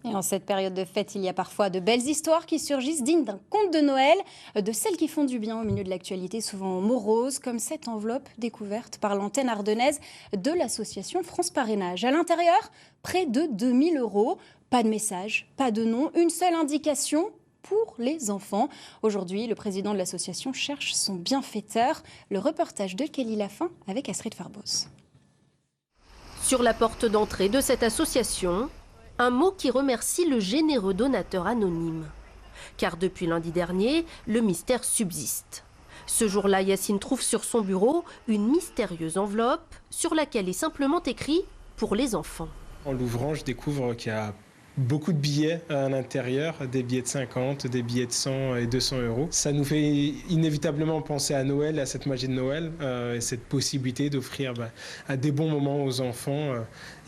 Et en cette période de fête, il y a parfois de belles histoires qui surgissent dignes d'un conte de Noël, de celles qui font du bien au milieu de l'actualité souvent morose, comme cette enveloppe découverte par l'antenne ardennaise de l'association France Parrainage. À l'intérieur, près de 2000 €. Pas de message, pas de nom, une seule indication pour les enfants. Aujourd'hui, le président de l'association cherche son bienfaiteur. Le reportage de Kelly Lafin avec Astrid Farbos. Sur la porte d'entrée de cette association, un mot qui remercie le généreux donateur anonyme. Car depuis lundi dernier, le mystère subsiste. Ce jour-là, Yacine trouve sur son bureau une mystérieuse enveloppe sur laquelle est simplement écrit « Pour les enfants ». En l'ouvrant, je découvre qu'il y a beaucoup de billets à l'intérieur, des billets de 50, des billets de 100 et 200 €. Ça nous fait inévitablement penser à Noël, à cette magie de Noël, et cette possibilité d'offrir à des bons moments aux enfants.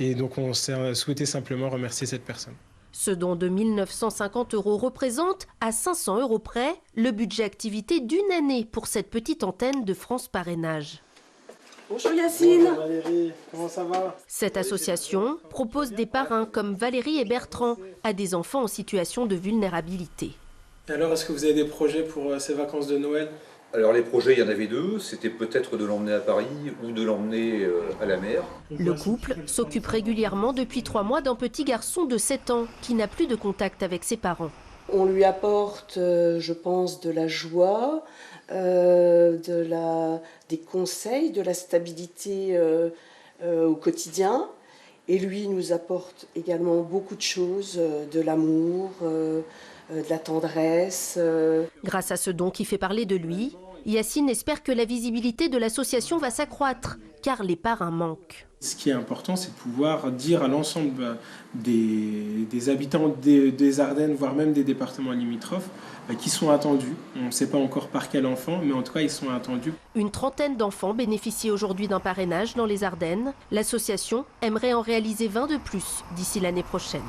Et donc on s'est souhaité simplement remercier cette personne. Ce don de 1 950 € représente, à 500 € près, le budget activité d'une année pour cette petite antenne de France Parrainage. Bonjour Yacine. Bonjour Valérie, comment ça va? Cette association propose des parrains comme Valérie et Bertrand à des enfants en situation de vulnérabilité. Et alors, est-ce que vous avez des projets pour ces vacances de Noël? Alors les projets, il y en avait deux, c'était peut-être de l'emmener à Paris ou de l'emmener à la mer. Le couple s'occupe régulièrement depuis 3 mois d'un petit garçon de 7 ans qui n'a plus de contact avec ses parents. On lui apporte, je pense, de la joie, des conseils, de la stabilité au quotidien. Et lui nous apporte également beaucoup de choses, de l'amour, de la tendresse. Grâce à ce don qui fait parler de lui, Yacine espère que la visibilité de l'association va s'accroître, car les parrains manquent. Ce qui est important, c'est de pouvoir dire à l'ensemble des habitants des Ardennes, voire même des départements limitrophes, qui sont attendus. On ne sait pas encore par quel enfant, mais en tout cas, ils sont attendus. Une trentaine d'enfants bénéficient aujourd'hui d'un parrainage dans les Ardennes. L'association aimerait en réaliser 20 de plus d'ici l'année prochaine.